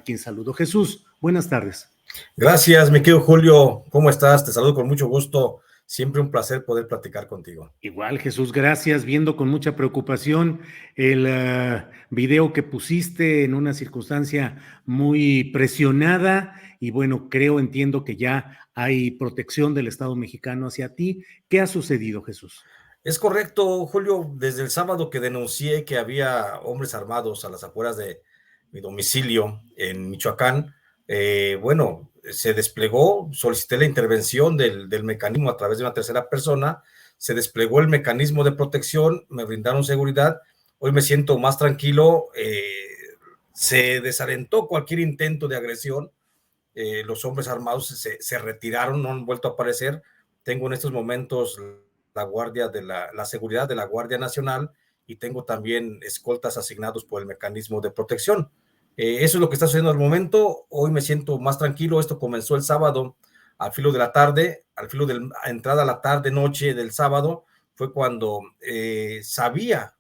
Quien saludo. Jesús, buenas tardes. Gracias, mi querido Julio. ¿Cómo estás? Te saludo con mucho gusto. Siempre un placer poder platicar contigo. Igual, Jesús, gracias. Viendo con mucha preocupación el video que pusiste en una circunstancia muy presionada y bueno, entiendo que ya hay protección del Estado mexicano hacia ti. ¿Qué ha sucedido, Jesús? Es correcto, Julio. Desde el sábado que denuncié que había hombres armados a las afueras de mi domicilio en Michoacán, se desplegó, solicité la intervención del mecanismo a través de una tercera persona, se desplegó el mecanismo de protección, me brindaron seguridad. Hoy me siento más tranquilo, se desalentó cualquier intento de agresión. Los hombres armados se retiraron, no han vuelto a aparecer. Tengo en estos momentos la guardia de la seguridad de la Guardia Nacional y tengo también escoltas asignados por el mecanismo de protección. Eso es lo que está sucediendo al momento. Hoy me siento más tranquilo. Esto comenzó el sábado al filo de la tarde, al filo de la entrada a la tarde, noche del sábado, fue cuando sabía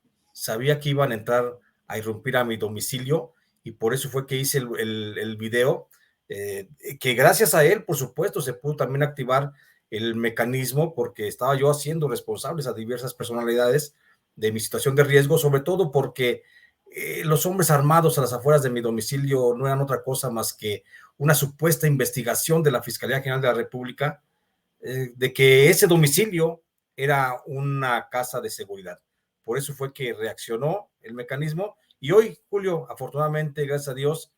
que iban a entrar a irrumpir a mi domicilio y por eso fue que hice el video, que gracias a él, por supuesto, se pudo también activar el mecanismo porque estaba yo haciendo responsables a diversas personalidades de mi situación de riesgo, sobre todo porque los hombres armados a las afueras de mi domicilio no eran otra cosa más que una supuesta investigación de la Fiscalía General de la República de que ese domicilio era una casa de seguridad. Por eso fue que reaccionó el mecanismo y hoy, Julio, afortunadamente, gracias a Dios,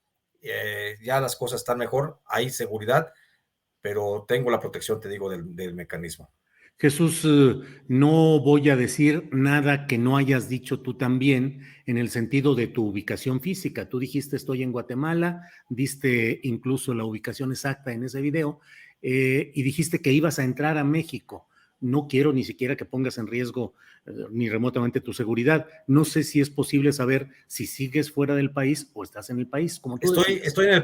ya las cosas están mejor, hay seguridad, pero tengo la protección, te digo, del mecanismo. Jesús, no voy a decir nada que no hayas dicho tú también en el sentido de tu ubicación física. Tú dijiste estoy en Guatemala, diste incluso la ubicación exacta en ese video y dijiste que ibas a entrar a México. No quiero ni siquiera que pongas en riesgo ni remotamente tu seguridad. No sé si es posible saber si sigues fuera del país o estás en el país, como tú decidas. Estoy en el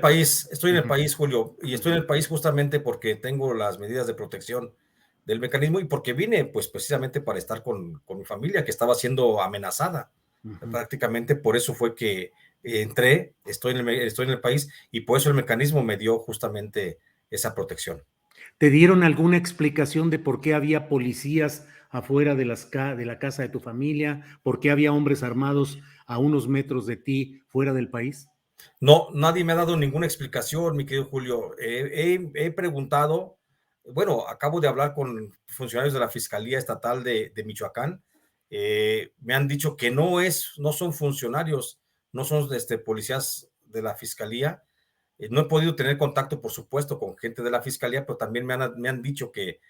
país, Julio, y estoy en el país justamente porque tengo las medidas de protección del mecanismo y porque vine, pues, precisamente para estar con mi familia que estaba siendo amenazada. Prácticamente por eso fue que entré, estoy en el país y por eso el mecanismo me dio justamente esa protección. ¿Te dieron alguna explicación de por qué había policías afuera de la casa de tu familia? ¿Por qué había hombres armados a unos metros de ti fuera del país? No, nadie me ha dado ninguna explicación, mi querido Julio. He preguntado, bueno, acabo de hablar con funcionarios de la Fiscalía Estatal de Michoacán. Me han dicho que no son funcionarios, no son policías de la Fiscalía. No he podido tener contacto, por supuesto, con gente de la Fiscalía, pero también me han dicho que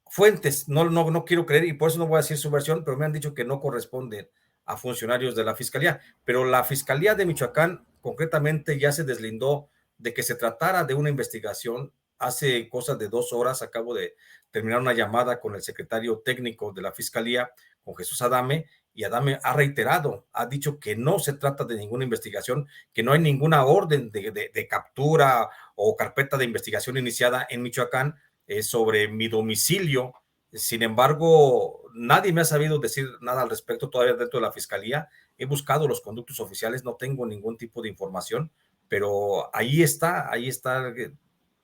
fuentes, no quiero creer y por eso no voy a decir su versión, pero me han dicho que no corresponden a funcionarios de la Fiscalía. Pero la Fiscalía de Michoacán concretamente ya se deslindó de que se tratara de una investigación. Hace cosas de 2 horas acabo de terminar una llamada con el secretario técnico de la Fiscalía, con Jesús Adame, y Adame ha reiterado, ha dicho que no se trata de ninguna investigación, que no hay ninguna orden de captura o carpeta de investigación iniciada en Michoacán sobre mi domicilio. Sin embargo, nadie me ha sabido decir nada al respecto todavía dentro de la Fiscalía. He buscado los conductos oficiales, no tengo ningún tipo de información, pero ahí está.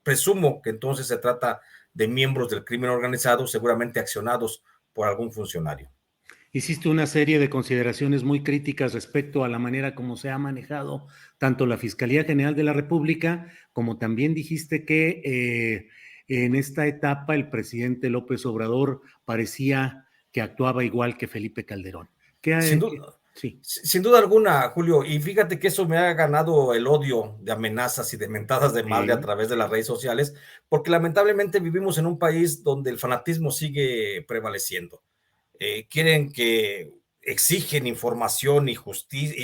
Presumo que entonces se trata de miembros del crimen organizado, seguramente accionados por algún funcionario. Hiciste una serie de consideraciones muy críticas respecto a la manera como se ha manejado tanto la Fiscalía General de la República, como también dijiste que en esta etapa el presidente López Obrador parecía que actuaba igual que Felipe Calderón. Sí. Sin duda alguna, Julio, y fíjate que eso me ha ganado el odio de amenazas y de mentadas de madre a través de las redes sociales, porque lamentablemente vivimos en un país donde el fanatismo sigue prevaleciendo. Quieren que exigen información y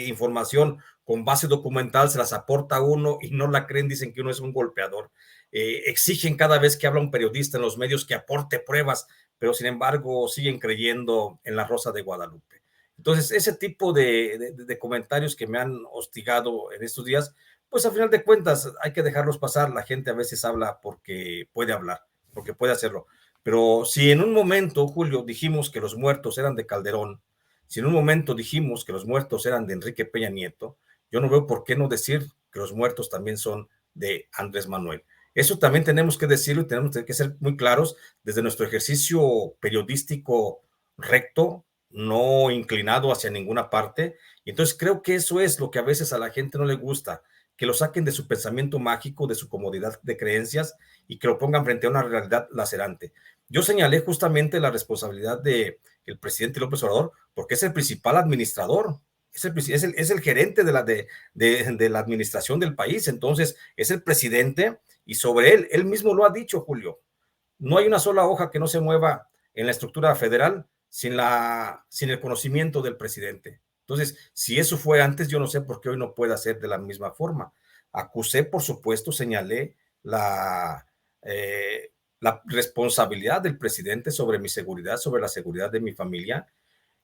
información con base documental, se las aporta uno y no la creen, dicen que uno es un golpeador. Exigen cada vez que habla un periodista en los medios que aporte pruebas, pero sin embargo siguen creyendo en la Rosa de Guadalupe. Entonces, ese tipo de comentarios que me han hostigado en estos días, pues a final de cuentas hay que dejarlos pasar. La gente a veces habla porque puede hablar, porque puede hacerlo. Pero si en un momento, Julio, dijimos que los muertos eran de Calderón, si en un momento dijimos que los muertos eran de Enrique Peña Nieto, yo no veo por qué no decir que los muertos también son de Andrés Manuel. Eso también tenemos que decirlo y tenemos que ser muy claros desde nuestro ejercicio periodístico recto, no inclinado hacia ninguna parte. Y entonces creo que eso es lo que a veces a la gente no le gusta, que lo saquen de su pensamiento mágico, de su comodidad de creencias y que lo pongan frente a una realidad lacerante. Yo señalé justamente la responsabilidad del presidente López Obrador porque es el principal administrador, es el gerente de la administración del país, entonces es el presidente y sobre él mismo lo ha dicho, Julio, no hay una sola hoja que no se mueva en la estructura federal sin el conocimiento del presidente. Entonces, si eso fue antes, yo no sé por qué hoy no puede ser de la misma forma. Acusé, por supuesto, señalé la responsabilidad del presidente sobre mi seguridad, sobre la seguridad de mi familia.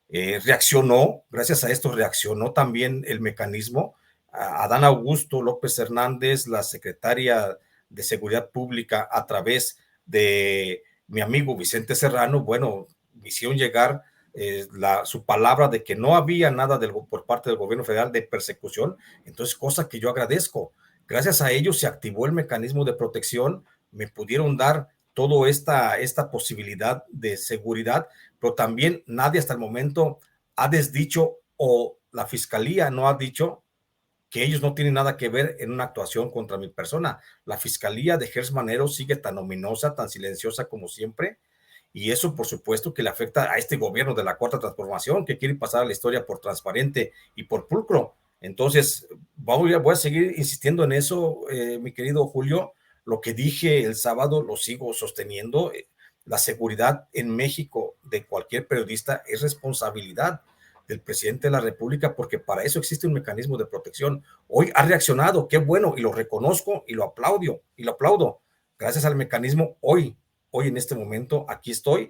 Reaccionó, gracias a esto reaccionó también el mecanismo. Adán Augusto López Hernández, la secretaria de Seguridad Pública, a través de mi amigo Vicente Serrano, bueno, me hicieron llegar su palabra de que no había nada por parte del gobierno federal de persecución, entonces cosa que yo agradezco. Gracias a ellos se activó el mecanismo de protección, me pudieron dar toda esta posibilidad de seguridad, pero también nadie hasta el momento ha desdicho o la fiscalía no ha dicho que ellos no tienen nada que ver en una actuación contra mi persona. La fiscalía de Gers Manero sigue tan ominosa, tan silenciosa como siempre, y eso por supuesto que le afecta a este gobierno de la Cuarta Transformación, que quiere pasar a la historia por transparente y por pulcro. Entonces, voy a seguir insistiendo en eso, mi querido Julio. Lo que dije el sábado lo sigo sosteniendo. La seguridad en México de cualquier periodista es responsabilidad del presidente de la República, porque para eso existe un mecanismo de protección. Hoy ha reaccionado, qué bueno, y lo reconozco y lo aplaudo. Gracias al mecanismo, hoy en este momento, aquí estoy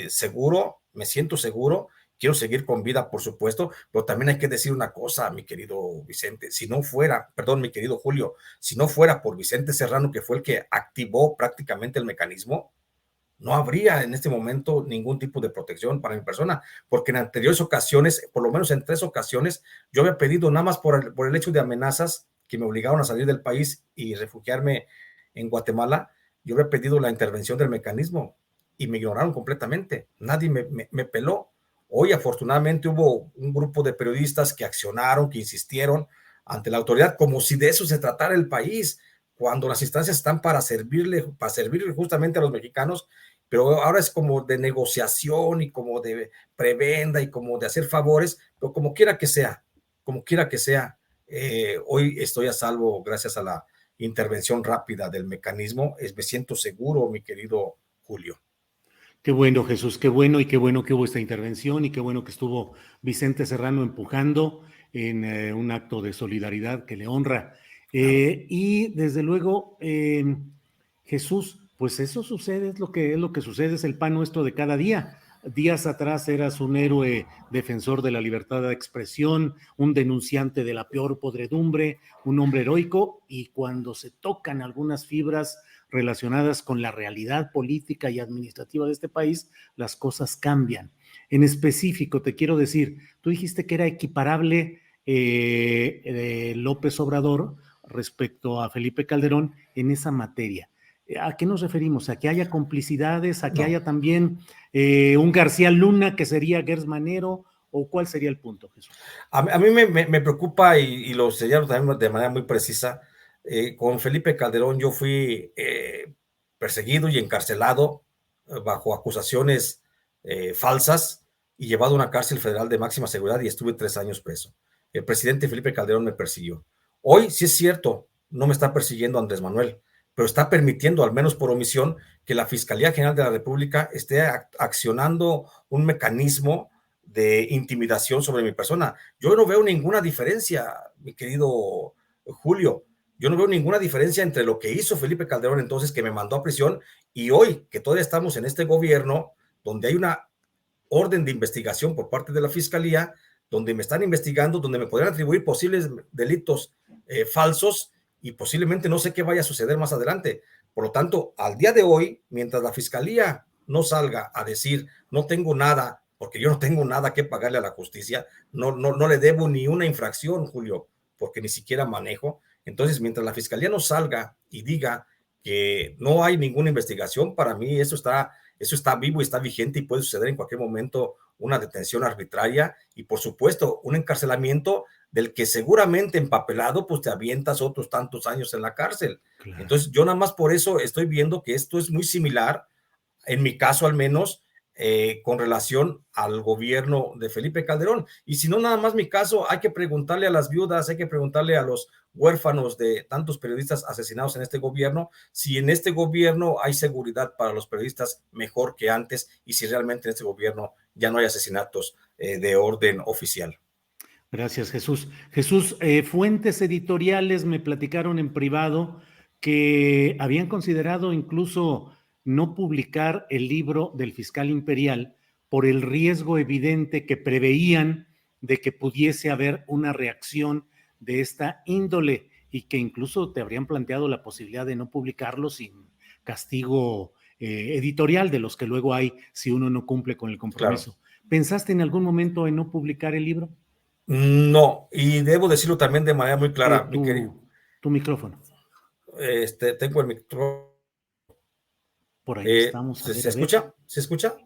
seguro, me siento seguro, quiero seguir con vida, por supuesto, pero también hay que decir una cosa, mi querido Vicente, mi querido Julio, si no fuera por Vicente Serrano, que fue el que activó prácticamente el mecanismo, no habría en este momento ningún tipo de protección para mi persona, porque en anteriores ocasiones, por lo menos en 3 ocasiones, yo había pedido nada más por el hecho de amenazas que me obligaron a salir del país y refugiarme en Guatemala, yo había pedido la intervención del mecanismo y me ignoraron completamente, nadie me peló. Hoy afortunadamente hubo un grupo de periodistas que accionaron, que insistieron ante la autoridad como si de eso se tratara el país, cuando las instancias están para servirle justamente a los mexicanos, pero ahora es como de negociación y como de prebenda y como de hacer favores, pero como quiera que sea, hoy estoy a salvo gracias a la intervención rápida del mecanismo. Me siento seguro, mi querido Julio. Qué bueno, Jesús, qué bueno y qué bueno que hubo esta intervención y qué bueno que estuvo Vicente Serrano empujando en un acto de solidaridad que le honra. Y desde luego, Jesús, pues eso sucede, es lo que sucede, es el pan nuestro de cada día. Días atrás eras un héroe defensor de la libertad de expresión, un denunciante de la peor podredumbre, un hombre heroico, y cuando se tocan algunas fibras relacionadas con la realidad política y administrativa de este país, las cosas cambian. En específico, te quiero decir, tú dijiste que era equiparable López Obrador respecto a Felipe Calderón en esa materia. ¿A qué nos referimos? ¿A que haya complicidades? ¿A que haya también un García Luna que sería Gers Manero? ¿O cuál sería el punto, Jesús? A mí me preocupa y lo señalo también de manera muy precisa. Con Felipe Calderón yo fui perseguido y encarcelado bajo acusaciones falsas y llevado a una cárcel federal de máxima seguridad y estuve 3 años preso. El presidente Felipe Calderón me persiguió. Hoy sí es cierto, no me está persiguiendo Andrés Manuel, pero está permitiendo, al menos por omisión, que la Fiscalía General de la República esté accionando un mecanismo de intimidación sobre mi persona. Yo no veo ninguna diferencia, mi querido Julio. Yo no veo ninguna diferencia entre lo que hizo Felipe Calderón entonces, que me mandó a prisión, y hoy, que todavía estamos en este gobierno, donde hay una orden de investigación por parte de la Fiscalía, donde me están investigando, donde me podrían atribuir posibles delitos falsos y posiblemente no sé qué vaya a suceder más adelante. Por lo tanto, al día de hoy, mientras la Fiscalía no salga a decir no tengo nada, porque yo no tengo nada que pagarle a la justicia, no le debo ni una infracción, Julio, porque ni siquiera manejo. Entonces, mientras la fiscalía no salga y diga que no hay ninguna investigación, para mí eso está vivo y está vigente y puede suceder en cualquier momento una detención arbitraria y, por supuesto, un encarcelamiento del que seguramente empapelado, pues te avientas otros tantos años en la cárcel. Claro. Entonces, yo nada más por eso estoy viendo que esto es muy similar, en mi caso al menos, con relación al gobierno de Felipe Calderón. Y si no, nada más mi caso, hay que preguntarle a las viudas, hay que preguntarle a los huérfanos de tantos periodistas asesinados en este gobierno, si en este gobierno hay seguridad para los periodistas mejor que antes y si realmente en este gobierno ya no hay asesinatos de orden oficial. Gracias, Jesús. Jesús, fuentes editoriales me platicaron en privado que habían considerado incluso no publicar el libro del fiscal imperial por el riesgo evidente que preveían de que pudiese haber una reacción de esta índole y que incluso te habrían planteado la posibilidad de no publicarlo sin castigo editorial de los que luego hay si uno no cumple con el compromiso. Claro. ¿Pensaste en algún momento en no publicar el libro? No, y debo decirlo también de manera muy clara, mi querido. Tu micrófono. Tengo el micrófono. Por ahí estamos. A ver, ¿Se a ver. escucha? ¿Se escucha?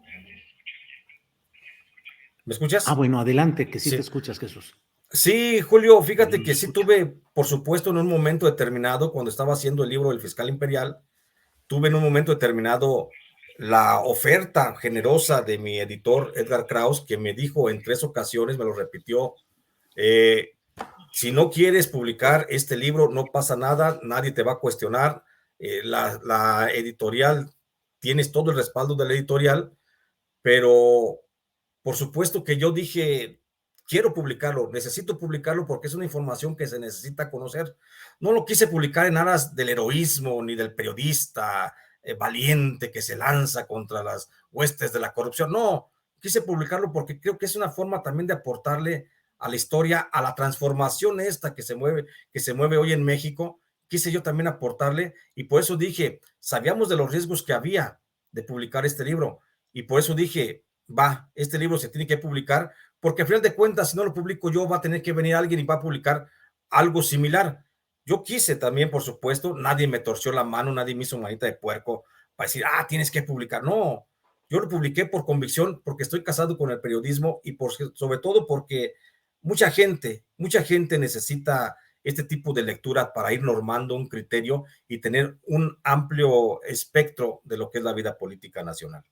¿Me escuchas? Bueno, adelante, que sí te Sí. escuchas, Jesús. Sí, Julio, fíjate Nos que sí escucha. tuve, por supuesto, en un momento determinado, cuando estaba haciendo el libro del fiscal imperial, tuve en un momento determinado la oferta generosa de mi editor Edgar Kraus, que me dijo en 3 ocasiones, me lo repitió, si no quieres publicar este libro, no pasa nada, nadie te va a cuestionar, la editorial, tienes todo el respaldo de la editorial, pero por supuesto que yo dije, quiero publicarlo, necesito publicarlo porque es una información que se necesita conocer. No lo quise publicar en aras del heroísmo ni del periodista valiente que se lanza contra las huestes de la corrupción. No, quise publicarlo porque creo que es una forma también de aportarle a la historia, a la transformación esta que se mueve hoy en México. Quise yo también aportarle y por eso dije, sabíamos de los riesgos que había de publicar este libro y por eso dije, este libro se tiene que publicar, porque al final de cuentas, si no lo publico yo, va a tener que venir alguien y va a publicar algo similar. Yo quise también, por supuesto, nadie me torció la mano, nadie me hizo manita de puerco para decir, tienes que publicar. No, yo lo publiqué por convicción, porque estoy casado con el periodismo y sobre todo porque mucha gente necesita este tipo de lectura para ir normando un criterio y tener un amplio espectro de lo que es la vida política nacional.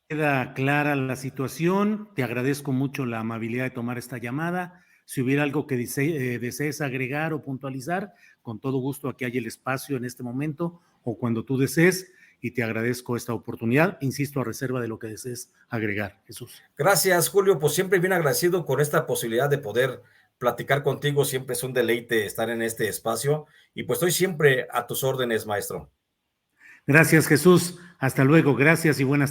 Queda clara la situación. Te agradezco mucho la amabilidad de tomar esta llamada. Si hubiera algo que desees agregar o puntualizar, con todo gusto aquí hay el espacio en este momento o cuando tú desees y te agradezco esta oportunidad. Insisto, a reserva de lo que desees agregar, Jesús. Gracias, Julio. Pues siempre bien agradecido con esta posibilidad de poder platicar contigo. Siempre es un deleite estar en este espacio y pues estoy siempre a tus órdenes, maestro. Gracias, Jesús. Hasta luego. Gracias y buenas